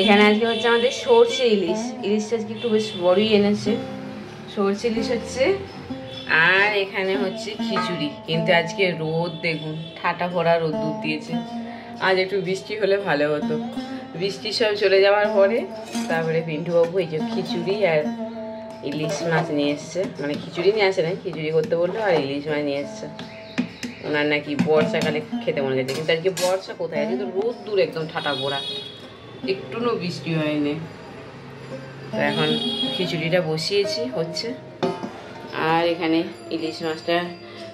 এখানে আজকে হচ্ছে আমাদের সরষে ইলিশ। ইলিশটা আজকে একটু বেশ বড়ই এনেছে। সরষে ইলিশ হচ্ছে, আর এখানে হচ্ছে খিচুড়ি। কিন্তু আজকে রোদ দেখুন, ঠাটা ভরা রোদ দুধ দিয়েছে। আজ একটু বৃষ্টি হলে ভালো হতো। বৃষ্টি সব চলে যাওয়ার পরে তারপরে পিন্টুবাবু এই যে খিচুড়ি আর ইলিশ মাছ নিয়ে এসছে। মানে খিচুড়ি নিয়ে আসে না, খিচুড়ি করতে বললো, আর ইলিশ মাছ নিয়ে এসছে। ওনার নাকি বর্ষাকালে খেতে মনে গেছে, কিন্তু আজকে বর্ষা কোথায়, আজকে তো রোদ দূর একদম ঠাটা ভরা, একটুও বৃষ্টি হয়নি। তো এখন খিচুড়িটা বসিয়েছি, হচ্ছে। আর এখানে ইলিশ মাছটা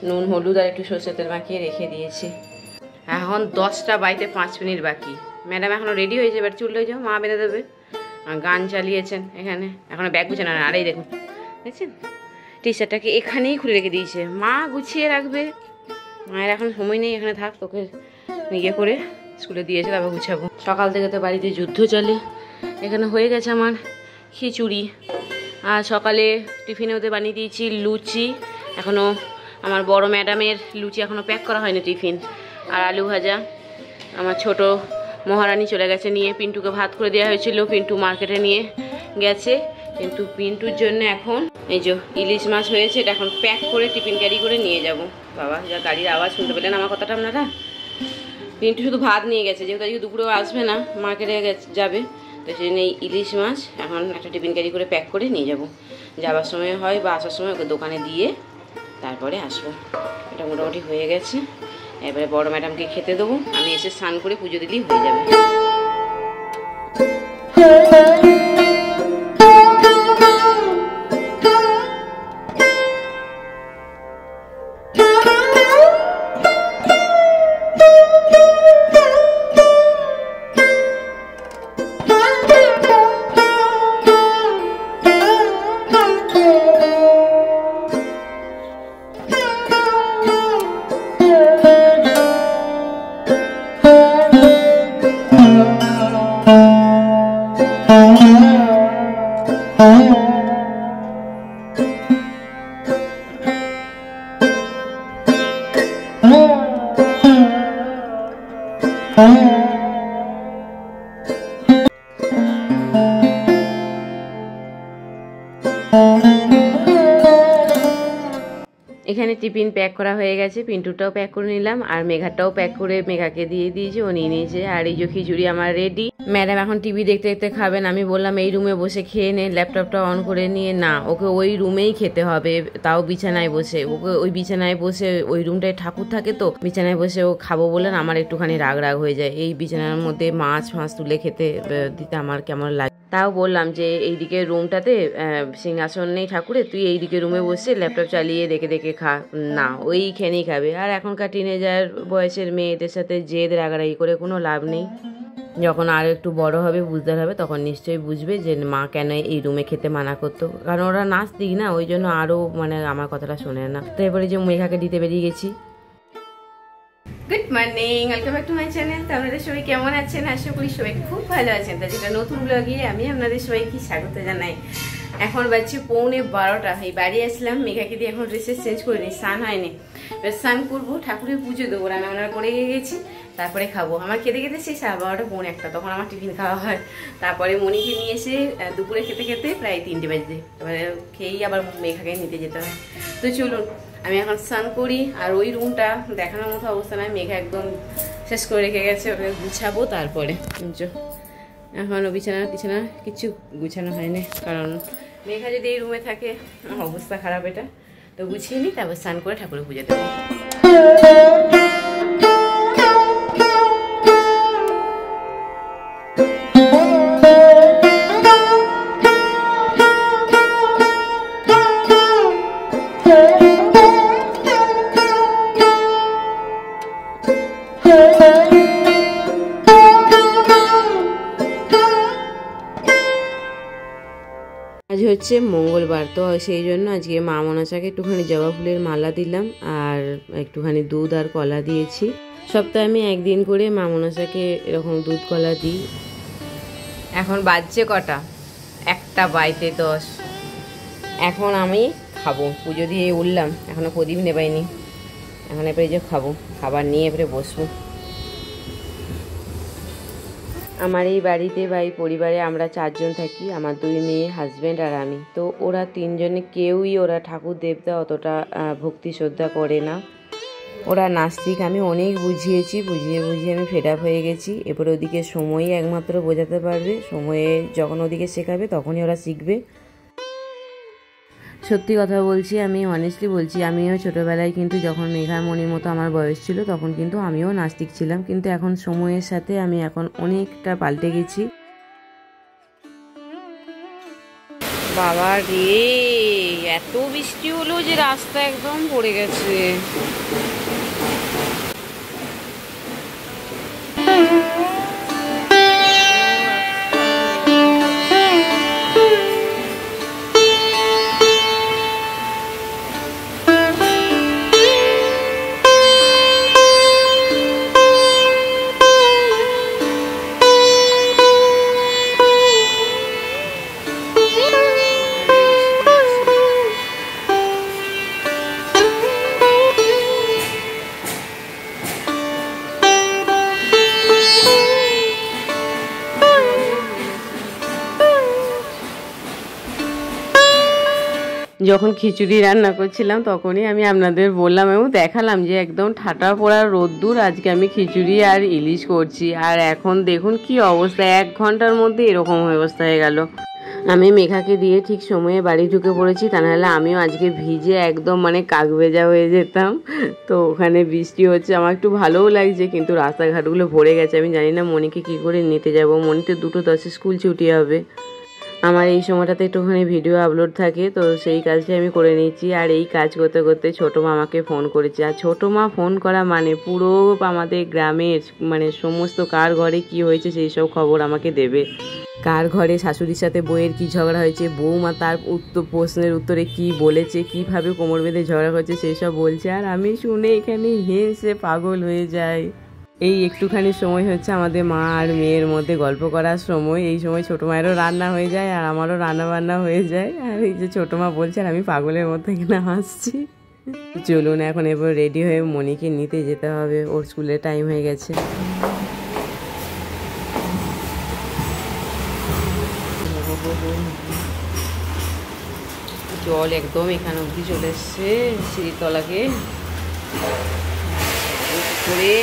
নুন হলুদ আর একটু সরষের তেল মাখিয়ে রেখে দিয়েছি। এখন 10টা বাজতে 5 মিনিট বাকি। ম্যাডাম এখনও রেডি হয়েছে, এবার চুললে যাও, মা বেঁধে দেবে। গান চালিয়েছেন এখানে, এখনও ব্যাগ গুছানো না। আর এই দেখুন, দেখছেন টি শার্টটাকে এখানেই খুলে রেখে দিয়েছে। মা গুছিয়ে রাখবে, মায়ের এখন সময় নেই, এখানে থাক, তোকে ইয়ে করে স্কুলে দিয়েছে, তারপর গুছাবো। সকাল থেকে তো বাড়িতে যুদ্ধ চলে। এখানে হয়ে গেছে আমার খিচুড়ি, আর সকালে টিফিনে ওদের বানিয়ে দিয়েছি লুচি। এখনও আমার বড় ম্যাডামের লুচি এখনও প্যাক করা হয়নি, টিফিন। আর আলু ভাজা। আমার ছোট মহারানী চলে গেছে নিয়ে, পিন্টুকে ভাত করে দেওয়া হয়েছিল, পিন্টু মার্কেটে নিয়ে গেছে। কিন্তু পিন্টুর জন্য এখন এই যে ইলিশ মাছ হয়েছে, এটা এখন প্যাক করে টিফিন ক্যারি করে নিয়ে যাব। বাবা, যা গাড়ির আওয়াজ, শুনতে পেলেন আমার কথাটা আপনারা? পিন্টু শুধু ভাত নিয়ে গেছে, যেহেতু আজকে দুপুরেও আসবে না, মার্কেটে যাবে, তো সেই জন্য এই ইলিশ মাছ এখন একটা টিফিন ক্যারি করে প্যাক করে নিয়ে যাব। যাওয়ার সময় হয় বা আসার সময় ওকে দোকানে দিয়ে তারপরে আসবো। এটা মোটামুটি হয়ে গেছে। এবারে বড় ম্যাডামকে খেতে দেবো, আমি এসে স্নান করে পুজো দিলেই হয়ে যাবে। এখানে টিফিন প্যাক করা হয়ে গেছে, পিন্টুটাও প্যাক করে নিলাম, আর মেঘাটাও প্যাক করে মেঘাকে দিয়ে দিয়েছে, ও নিয়ে নিয়েছে। আর এই যে খিচুড়ি আমার রেডি। ম্যাডাম এখন টিভি দেখতে দেখতে খাবেন। আমি বললাম এই রুমে বসে খেয়ে নে, ল্যাপটপটা অন করে নিয়ে। না, ওকে ওই রুমেই খেতে হবে, তাও বিছানায় বসে। ওকে ওই বিছানায় বসে, ওই রুমটায় ঠাকুর থাকে তো, বিছানায় বসে ও খাবো বলেন আমার একটুখানি রাগ রাগ হয়ে যায়। এই বিছানার মধ্যে মাছ ফাঁস তুলে খেতে দিতে আমার কেমন লাগে। তাও বললাম যে এইদিকে রুমটাতে সিংহাসন নেই ঠাকুরের, তুই এইদিকে রুমে বসে ল্যাপটপ চালিয়ে দেখে দেখে খা। না, ওইখানেই খাবে। আর এখনকার টিনেজার বয়সের মেয়েদের সাথে জেদ রাগারাগি করে কোনো লাভ নেই। যখন আরও একটু বড় হবে, বুঝতে হবে, তখন নিশ্চয়ই বুঝবে যে মা কেন এই রুমে খেতে মানা করতো। কারণ ওরা নাস্তিক না, ওই জন্য আরও মানে আমার কথাটা শোনে না। তো এরপরে যে মেঘাকে দিতে বেরিয়ে গেছি। Good morning, welcome back to my channel. তো আপনাদের সবাই কেমন আছেন? আশা করি সবাই খুব ভালো আছেন। তো যেটা নতুন ব্লগে আমি আপনাদের সবাইকে স্বাগত জানাই। এখন বাজছে 11:15। এই বাড়ি আসলাম, মেঘাকে দিয়ে এখন ড্রেসেস চেঞ্জ করিনি, স্নান হয়নি। স্নান করবো, ঠাকুরের পুজো দেবো, রান্না করে গেছি, তারপরে খাবো। আমার খেতে খেতে সেই 12:30 1:00, তখন আমার টিফিন খাওয়া হয়। তারপরে মনিকে নিয়ে এসে দুপুরে খেতে খেতে প্রায় 3টে বাজে। এবারে খেয়েই আবার মেঘাকে নিতে যেতে হয়। তো চলুন আমি এখন স্নান করি। আর ওই রুমটা দেখানোর মতো অবস্থা নয়, মেঘা একদম শেষ করে রেখে গেছে, ওটা গুছাবো তারপরে। এখনও বিছানা টিছানা কিছু গুছানো হয়নি, কারণ মেঘা যদি এই রুমে থাকে অবস্থা খারাপ। এটা তো গুছিয়ে নিই, তারপর স্নান করে ঠাকুরের পুজো দেবো। আজ হচ্ছে মঙ্গলবার, তো সেই জন্য আজকে মা মনসাকে একটুখানি জবা ফুলের মালা দিলাম, আর একটুখানি দুধ আর কলা দিয়েছি। সপ্তাহে আমি একদিন করে মা মনসাকে এরকম দুধ কলা দিই। এখন বাজছে কটা? 1:10। এখন আমি খাবো, পুজো দিয়ে উঠলাম, এখনও প্রদীপ নেবাইনি। এখন এবারে যে খাবো, খাবার নিয়ে এবারে বসবো। আমার এই বাড়িতে বা এই পরিবারে আমরা 4 জন থাকি, আমার 2 মেয়ে, হাজব্যান্ড আর আমি। তো ওরা 3 জনে কেউই ওরা ঠাকুর দেবতা অতটা ভক্তি শ্রদ্ধা করে না, ওরা নাস্তিক। আমি অনেক বুঝিয়েছি, বুঝিয়ে আমি ফেড আপ হয়ে গেছি। এবার ওদিকে সময়ই একমাত্র বোঝাতে পারবে, সময়ে যখন ওদিকে শেখাবে তখনই ওরা শিখবে। সত্যি কথা বলছি, আমি অনেস্টলি বলছি, আমিও ছোটোবেলায় কিন্তু যখন মেঘামণির মতো আমার বয়স ছিল তখন কিন্তু আমিও নাস্তিক ছিলাম, কিন্তু এখন সময়ের সাথে আমি এখন অনেকটা পাল্টে গেছি। বাবা রে, এত বৃষ্টি হলো যে রাস্তা একদম পড়ে গেছে। যখন খিচুড়ি রান্না করছিলাম তখনই আমি আপনাদের বললাম এবং দেখালাম যে একদম ঠাটা পড়া রোদ্দুর, আজকে আমি খিচুড়ি আর ইলিশ করছি। আর এখন দেখুন কি অবস্থা, 1 ঘন্টার মধ্যে এরকম অবস্থা হয়ে গেল। আমি মেঘাকে দিয়ে ঠিক সময়ে বাড়ি ঢুকে পড়েছি, তা নাহলে আমিও আজকে ভিজে একদম মানে কাকভেজা হয়ে যেতাম। তো ওখানে বৃষ্টি হচ্ছে, আমার একটু ভালোও লাগছে, কিন্তু রাস্তাঘাটগুলো ভরে গেছে। আমি জানি না মনিকে কী করে নিতে যাব, মনিতে 2:10 স্কুল ছুটি হবে। আমার এই সময়টাতে একটুখানি ভিডিও আপলোড থাকে, তো সেই কাজটি আমি করে নিচ্ছি। আর এই কাজ করতে করতে ছোটো মা আমাকে ফোন করেছে। আর ছোটো মা ফোন করা মানে পুরো আমাদের গ্রামের মানে সমস্ত কার ঘরে কি হয়েছে সেই সব খবর আমাকে দেবে। কার ঘরে শাশুড়ির সাথে বউয়ের কী ঝগড়া হয়েছে, বউমা তার প্রশ্নের উত্তরে কি বলেছে, কিভাবে কোমর বেঁধে ঝগড়া হয়েছে সেই সব বলছে। আর আমি শুনে এখানে হেসে পাগল হয়ে যাই। এই একটুখানি সময় হচ্ছে আমাদের মা আর মেয়ের মধ্যে গল্প করার সময়। এই সময় ছোটো মায়েরও রান্না হয়ে যায় আর আমারও রান্না বান্না হয়ে যায়। আর এই যে ছোটো মা বলছে আর আমি পাগলের মতো এখানে হাসছি। চলুন এখন এবার রেডি হয়ে মনিকে নিতে যেতে হবে, ওর স্কুলের টাইম হয়ে গেছে। জল একদম এখানে অবধি চলে এসছে সিঁড়ির তলাকে করে।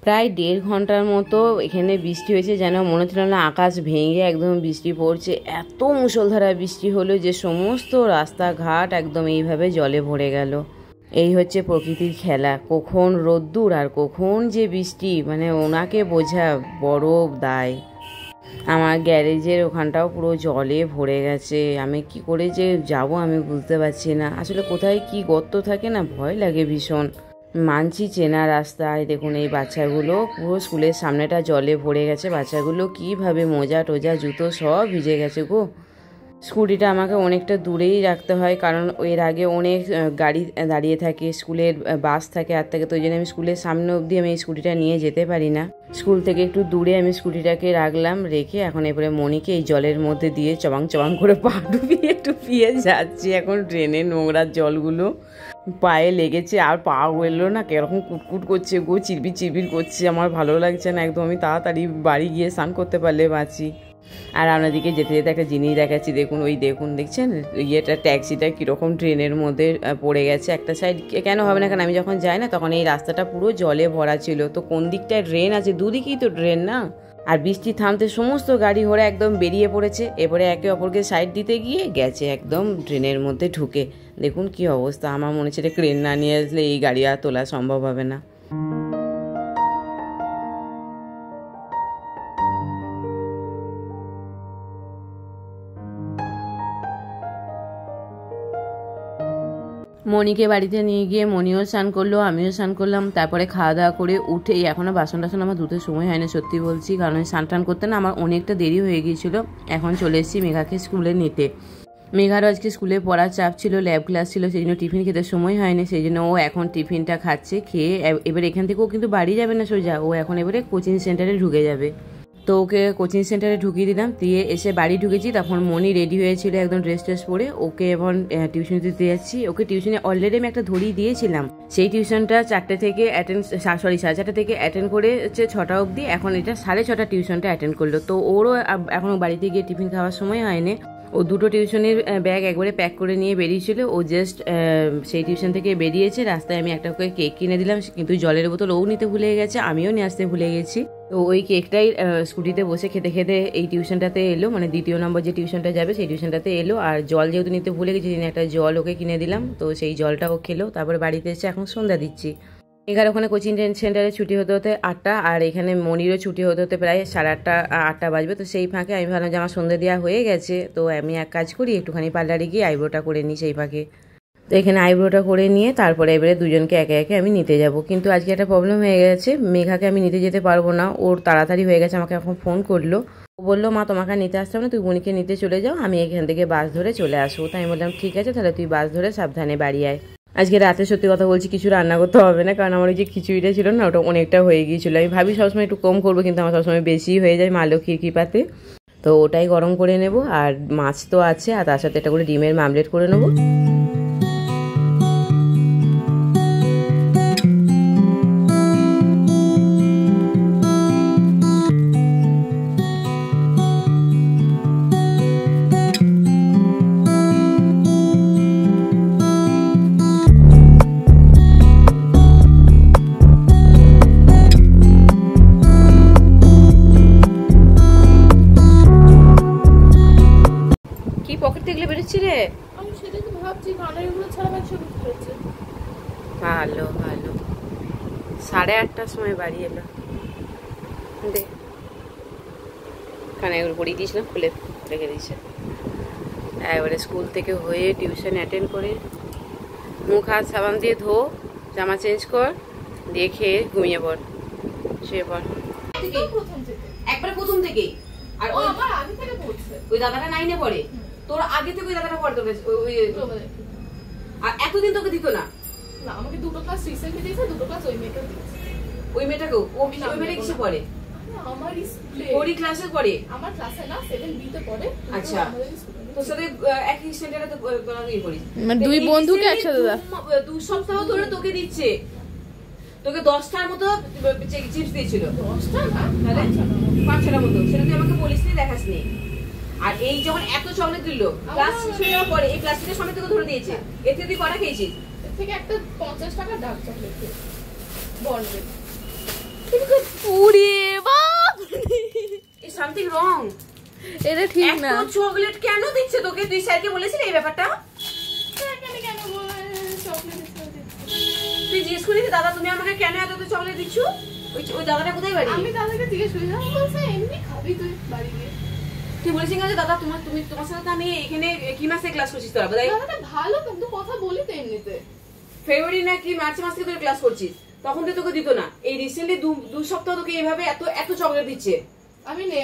প্রায় 1.5 ঘন্টার মতো এখানে বৃষ্টি হয়েছে, যেন মনে হচ্ছিল না আকাশ ভেঙে একদম বৃষ্টি পড়ছে। এত মুষলধারা বৃষ্টি হলো যে সমস্ত রাস্তাঘাট একদম এইভাবে জলে ভরে গেল। এই হচ্ছে প্রকৃতির খেলা, কখন রোদ্দুর আর কখন যে বৃষ্টি, মানে ওনাকে বোঝা বড় দায়। আমার গ্যারেজের ওখানটাও পুরো জলে ভরে গেছে, আমি কি করে যে যাব আমি বুঝতে পারছি না। আসলে কোথায় কি গর্ত থাকে না, ভয় লাগে ভীষণ। মানছি চেনা রাস্তায়, দেখুন এই বাচ্চাগুলো পুরো স্কুলের সামনেটা জলে ভরে গেছে, বাচ্চাগুলো কিভাবে মোজা টোজা জুতো সব ভিজে গেছে গো। স্কুটিটা আমাকে অনেকটা দূরেই রাখতে হয়, কারণ এর আগে অনেক গাড়ি দাঁড়িয়ে থাকে, স্কুলের বাস থাকে আর থাকে, তো ওই জন্য আমি স্কুলের সামনে অবধি আমি এই স্কুটিটা নিয়ে যেতে পারি না। স্কুল থেকে একটু দূরে আমি স্কুটিটাকে রাখলাম, রেখে এখন এবারে মনিকে এই জলের মধ্যে দিয়ে চবাং চবাং করে পা ডুবিয়ে যাচ্ছি। এখন ট্রেনের নোংরার জলগুলো পায়ে লেগেছে আর পা এলো না, কিরকম কুটকুট করছে গো, চিরবির করছে, আমার ভালো লাগছে না একদম। আমি তাড়াতাড়ি বাড়ি গিয়ে স্নান করতে পারলে বাঁচি। আর আপনাদেরকে যেতে যেতে একটা জিনিস দেখাচ্ছি, দেখুন ওই দেখুন, দেখছেন ইয়েটা ট্যাক্সিটা কীরকম ট্রেনের মধ্যে পড়ে গেছে। একটা সাইড কেন হবে না, কারণ আমি যখন যাই না তখন এই রাস্তাটা পুরো জলে ভরা ছিল, তো কোন দিকটায় ড্রেন আছে, দুদিকেই তো ড্রেন না। আর বৃষ্টি থামতে সমস্ত গাড়ি ঘোড়া একদম বেরিয়ে পড়েছে, এবারে একে অপরকে সাইড দিতে গিয়ে গেছে একদম ড্রেনের মধ্যে ঢুকে। দেখুন কি অবস্থা, আমার মনে হচ্ছে ক্রেন না নিয়ে আসলে এই গাড়ি আর তোলা সম্ভব হবে না। মনিকে বাড়িতে নিয়ে গিয়ে মনিও স্নান করলো, আমিও স্নান করলাম, তারপরে খাওয়া দাওয়া করে উঠেই এখনও বাসন টাসন আমার ধুতে সময় হয়নি সত্যি বলছি, কারণ স্নান টান করতে না আমার অনেকটা দেরি হয়ে গিয়েছিলো। এখন চলে এসেছি মেঘাকে স্কুলে নিতে। মেঘারও আজকে স্কুলে পড়ার চাপ ছিল, ল্যাব ক্লাস ছিল, সেই জন্য টিফিন খেতে সময় হয়নি, সেই জন্য ও এখন টিফিনটা খাচ্ছে। খেয়ে এবার এখান থেকে ও কিন্তু বাড়ি যাবে না সোজা, ও এখন এবারে কোচিং সেন্টারে ঢুকে যাবে। তো ওকে কোচিং সেন্টারে ঢুকিয়ে দিলাম, দিয়ে এসে বাড়ি ঢুকেছি। তখন মনি রেডি হয়েছিল একদম ড্রেস ট্রেস পরে, ওকে এখন টিউশন দিতে যাচ্ছি। ওকে টিউশনে অলরেডি আমি একটা ধরিয়ে দিয়েছিলাম, সেই টিউশনটা 4টে থেকে সাড়ে 4:30 থেকে অ্যাটেন্ড করে হচ্ছে 6টা অবধি। এখন এটা 6:30 টিউশনটা অ্যাটেন্ড করলো। তো ওরও এখনও বাড়িতে গিয়ে টিফিন খাওয়ার সময় হয়নি। ও দুটো টিউশনের ব্যাগ একবারে প্যাক করে নিয়ে বেরিয়েছিল। ও জাস্ট সেই টিউশন থেকে বেরিয়েছে, রাস্তায় আমি একটা করে কেক কিনে দিলাম, কিন্তু জলের বোতল ও নিতে ভুলে গেছে, আমিও নিয়ে আসতে ভুলে গেছি। তো ওই কেকটাই স্কুটিতে বসে খেতে খেতে এই টিউশনটাতে এলো, মানে 2য় নম্বর যে টিউশনটা যাবে সেই টিউশনটাতে এলো। আর জল যেহেতু নিতে ভুলে গেছি, একটা জল ওকে কিনে দিলাম, তো সেই জলটা ও খেলো। তারপরে বাড়িতে এসে এখন সন্ধ্যা দিচ্ছি। এখানে ওখানে কোচিং সেন্টারে ছুটি হতে হতে 8টা, আর এখানে মনিরও ছুটি হতে হতে প্রায় 8:30 বাজবে। তো সেই ফাঁকে আমি ভাবলাম যে আমার সন্ধ্যা দেওয়া হয়ে গেছে, তো আমি এক কাজ করি, একটুখানি পার্লারে গিয়ে আইব্রোটা করে নিই সেই ফাঁকে। তো এখানে আইব্রোটা করে নিয়ে তারপরে এবারে দুজনকে একে একে আমি নিতে যাব। কিন্তু আজকে একটা প্রবলেম হয়ে গেছে, মেঘাকে আমি নিতে যেতে পারবো না, ওর তাড়াতাড়ি হয়ে গেছে। আমাকে এখন ফোন করলো, ও বললো মা তোমাকে নিতে আসতে হবে না, তুই মনিকে নিতে চলে যাও, আমি এখান থেকে বাস ধরে চলে আসবো। তাই আমি বললাম ঠিক আছে, তাহলে তুই বাস ধরে সাবধানে বাড়ি আয়। আজকে রাতে সত্যি কথা বলছি কিছু রান্না করতে হবে না, কারণ আমার ওই যে খিচুড়িটা ছিল না, ওটা অনেকটা হয়ে গিয়েছিল। আমি ভাবি সবসময় একটু কম করবো, কিন্তু আমার সবসময় বেশি হয়ে যায় মা লক্ষ্মীর কৃপাতে। তো ওটাই গরম করে নেব, আর মাছ তো আছে, আর তার সাথে একটা করে ডিমের মামলেট করে নেবো। ভালো ভালো 8:30টার সময় বাড়ি এলো, কানে এগুলো পড়িয়ে দিয়েছিলাম, খুলে রেখে দিয়েছে। এবারে স্কুল থেকে হয়ে টিউশন অ্যাটেন্ড করে মুখ হাত সাবান দিয়ে ধো, জামা চেঞ্জ কর, দিয়ে খেয়ে ঘুমিয়ে পড়, শুয়ে পড়। একবারে প্রথম থেকেই। আর ওই দাদাটা 9-এ পড়ে, তোর আগে থেকে ওই দাদাটা পড়ে। আর এতদিন তোকে দিত না? না, আমাকে 2টো ক্লাস রিসেন্টলি দিয়েছে, 2টো ক্লাস ওই মেয়েটাও দিয়েছে। ওই মেয়েটাকেও? ওই মেয়েটা কিসে পড়ে? আমার স্কুলে। ওরই ক্লাসে পড়ে? আমার ক্লাসে না, 7B তে পড়ে। আচ্ছা, তোর সাথে একই সেন্টারে তো পড়িস? মানে দুই বন্ধুকে একসাথে দাও। 2 সপ্তাহ ধরে তোকে দিচ্ছে, তোকে 10টার মতো চিপস দিয়েছিল। 10টা না, তাহলে 5-6টার মতো। সেটা তুই আমাকে বলিস নি, দেখাস নি। আর এই যখন এত চকলেট দিল ক্লাস শেষ হওয়ার পরে, এই ক্লাসের সময় তোকে ধরে দিয়েছে, এতে তুই কটা খেয়েছিস? থেকে একটা 50 টাকা ডার্ক চকলেট বলবে। ওরে বাপ, ইজ সামথিং রং। এটা ঠিক না। এত চকলেট কেন দিচ্ছে তোকে? তুই স্যারকে বলেছিস এই ব্যাপারটা? স্যারকে কেন বলে চকলেট দিতে? তুই জিজ্ঞেস করিস দাদা তুমি আমাকে কেন এত চকলেট দিচ্ছ? ওই দাদাটা কোথায় বাড়ি? আমি দাদাকে জিজ্ঞেস করি, আমি বলছি এমনি খাবি তুই বাড়ি গিয়ে। তুই বলেছিস যে দাদা তোমার সাথে আমি এখানে কি মাসে ক্লাস করছিস তোরা? দাদাটা ভালো, কিন্তু কথা বলি তো এমনিতে। ফেব্রুয়ারি না কি মার্চ মাস থেকে তুই ক্লাস করছিস, তখন তো তোকে দিত না। এই রিসেন্টলি 2 সপ্তাহ তোকে এইভাবে এত চকলেট দিচ্ছে।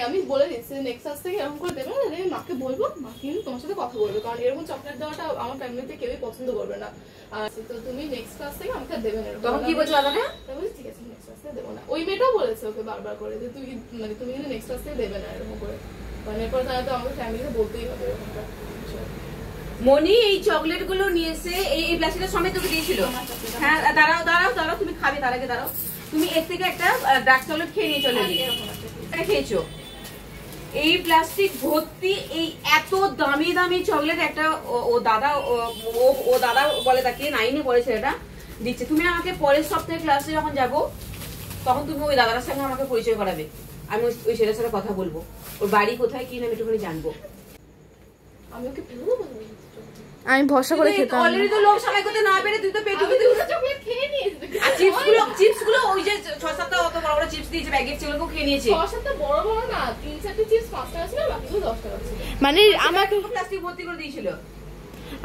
আমি বলে দিচ্ছি নেক্সট ক্লাস থেকে এরকম করে দেবে না, আমি মাকে বলবো, মা কিন্তু তোমার সাথে কথা বলবে, কারণ এরকম চকলেট দেওয়াটা আমার ফ্যামিলিতে কেউই পছন্দ করবে না। আর তো তুমি নেক্সট ক্লাস থেকে আমাকে দেবে না। তখন কি বলছো দাদাটা? বলছি ঠিক আছে নেক্সট ক্লাস থেকে দেবো না। ওই মেয়েটাও বলেছে ওকে বারবার করে যে তুই মানে তুমি কিন্তু নেক্সট ক্লাস থেকে দেবে না এরকম করে, মানে এরপর তাহলে তো আমাকে ফ্যামিলিতে বলতেই হবে এরকমটা। মনি এই চকলেট গুলো নিয়ে এসে এই প্লাস্টিকের সময় তোকে দিয়েছিল। হ্যাঁ দাঁড়াও তুমি খাবে, তার আগে দাঁড়াও। তুমি এর থেকে একটা ডার্ক চকলেট খেয়ে নিয়ে চলে গিয়ে খেয়েছো। এই প্লাস্টিক ভর্তি এই এত দামি দামি চকলেট একটা ও দাদা বলে তাকে 9-এ পড়ে ছেলেটা দিচ্ছে। তুমি আমাকে পরের সপ্তাহে ক্লাসে যখন যাবো তখন তুমি ওই দাদার সঙ্গে আমাকে পরিচয় করাবে, আমি ওই ছেলের সাথে কথা বলবো, ওর বাড়ি কোথায় কি না আমি একটুখানি জানবো। আমি ওকে ফেলবো বলবো, আমি ভরসা করে খেতাম। অলরেডি তো লোক সবাই করতে না পেরে তুই তো পেটুকে চকলেট খেয়ে নিয়েছিস। আর চিপস গুলো ওই যে 6-7টা অত বড় বড় চিপস দিয়েছে প্যাকেট, সেগুলো খেয়ে নিয়েছে। 6-7টা বড় বড় না, 3-4টা চিপস 5 টাকা ছিল, বাকিগুলো 10 টাকা ছিল। মানে আমাকে প্লাস্টিক ভর্তি করে দিয়েছিল।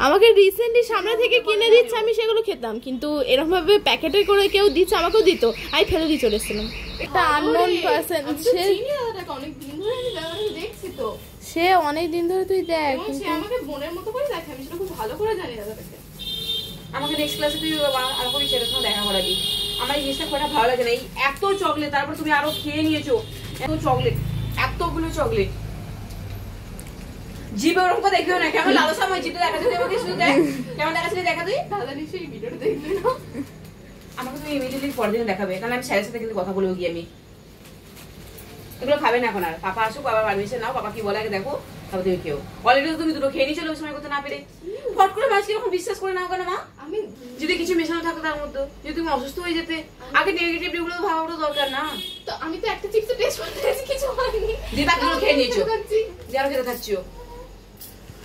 আমাকে রিসেন্টলি সামনে থেকে কিনে দিচ্ছে, আমি সেগুলো খেতাম, কিন্তু এরকম ভাবে প্যাকেটে করে কেউ দিচ্ছে আমাকেও দিত, আমি ফেলে দিয়ে চলে এসেছিলাম। একটা আননোন পারসন, সে চিনি দাদাটাকে অনেক দিন ধরে, আমি দাদাটাকে দেখছি তো। সে অনেক দিন ধরে তুই দেখ, এবং সে আমাকে বোনের মতো করে দেখে, আমি সেটা খুব ভালো করে জানি দাদাটাকে। আমাকে নেক্সট ক্লাসে তুই আমাকে ছেলের সঙ্গে দেখা করাবি। আমার এই জিনিসটা খুব একটা ভালো লাগে না, এই এত চকলেট, তারপর তুমি আরো খেয়ে নিয়েছো এত চকলেট, এতগুলো চকলেট। জিভে ওরকম করে দেখবেও না, কেমন লালসা আমার জিভে দেখা তুই আমাকে শুধু দেখ, কেমন দেখাচ্ছিলি দেখা তুই। দাদা নিশ্চয়ই এই ভিডিওটা দেখবে না। আমাকে তুমি ইমিডিয়েটলি পরের দিন দেখাবে, কারণ আমি স্যারের সাথে কিন্তু কথা বলবো গিয়ে। আমি এগুলো খাবে না এখন আর, পাপা আসুক, বাবার পারমিশন নাও, পাপা কি বলে আগে দেখো, তারপর তুমি খেও। অলরেডি তুমি দুটো খেয়ে নিয়েছো ওই সময় করতে না পেরে, ফট করে মাছকে এরকম বিশ্বাস করে নাও কেন মা? আমি যদি কিছু মেশানো থাকতো তার মধ্যে, যদি তুমি অসুস্থ হয়ে যেতে, আগে নেগেটিভ গুলো ভাবাটা দরকার না। তো আমি তো একটা চিপসে টেস্ট করতে গেছি, কিছু হয়নি, যে বাকিগুলো খেয়ে নিয়েছো, খাচ্ছি। যারা খেতে খাচ্ছো।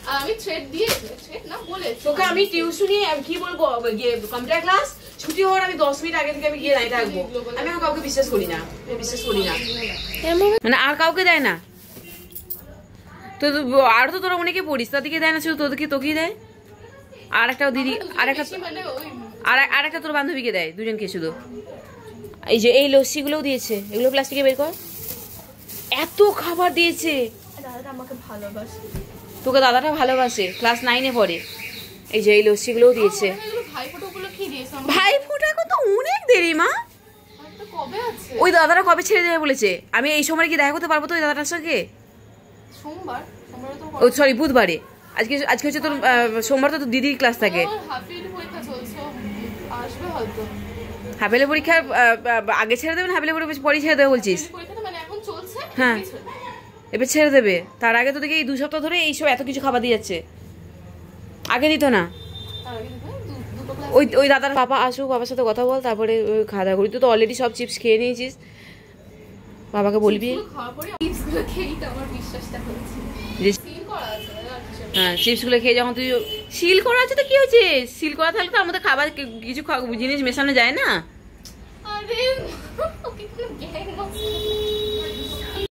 আর আমি থ্রেড দিয়ে, থ্রেড না বলে তোকে আমি টিউশনি কি বলবো, কম্পিউটার ক্লাস ছুটি হওয়ার আমি 10 মিনিট আগে থেকে আমি গিয়ে দাঁড়িয়ে থাকবো। আমি এখন কাউকে বিশ্বাস করি না, আমি বিশ্বাস করি না, মানে আর কাউকে দেয় না। তো আর তো তোরা অনেকে পড়িস, তাদেরকে দেয় না, শুধু তোকেই দেয়। আর একটা দিদি, আর একটা মানে ওই আর একটা তোর বান্ধবীকে দেয়, দুজনকে শুধু। এই যে এই লস্যিগুলোও দিয়েছে, এগুলো প্লাস্টিকে বের কর। এত খাবার দিয়েছে। দাদাটা আমাকে ভালোবাসে, তোকে দাদাটা ভালোবাসে, ক্লাস 9-এ পড়ে। এই যে এই লস্যিগুলোও দিয়েছে। ভাইফোঁটা উপলক্ষে দিয়েছে আমাকে। ভাই ফোটা কত অনেক দেরি মা। একটা কবে আছে? ওই দাদাটা কবে ছেড়ে দেবে বলেছে? আমি এই সময় কি দেখা করতে পারবো তো ওই দাদাটার সঙ্গে? সোমবার, সোমবারে তো ও সরি, বুধবারে। আজকে হচ্ছে তোর সোমবার, তো তোর দিদির ক্লাস থাকে। হাফ ইয়ারলি পরীক্ষা চলছে, আসবে হয়তো। হাফেলে পরীক্ষার আগে ছেড়ে দেবে না হাফেলে পরে ছেড়ে দেবে বলছিস? পরীক্ষাটা মানে এখন চলছে, হ্যাঁ, এবার ছেড়ে দেবে। তার আগে তো দেখি এই 2 সপ্তাহ ধরে এইসব এত কিছু খাবার দিয়ে যাচ্ছে, আগে দিত না। তার আগে দুটো ক্লাস। ওই দাদার পাপা আসুক, বাবার সাথে কথা বল, তারপরে খাওয়া দাওয়া করি। তুই তো অলরেডি সব চিপস খেয়ে নিয়েছিস, বাবাকে বলবি। খাওয়ার পরে চিপসগুলো খেয়েই তো আমার বিশ্বাসটা হচ্ছে। যে সিল করা আছে না আর কিছু না। হ্যাঁ, চিপসগুলো খেয়ে যখন তুই সিল করা আছে তো কি হয়েছে? সিল করা থাকলে তো আমাদের খাবার কিছু জিনিস মেশানো যায় না।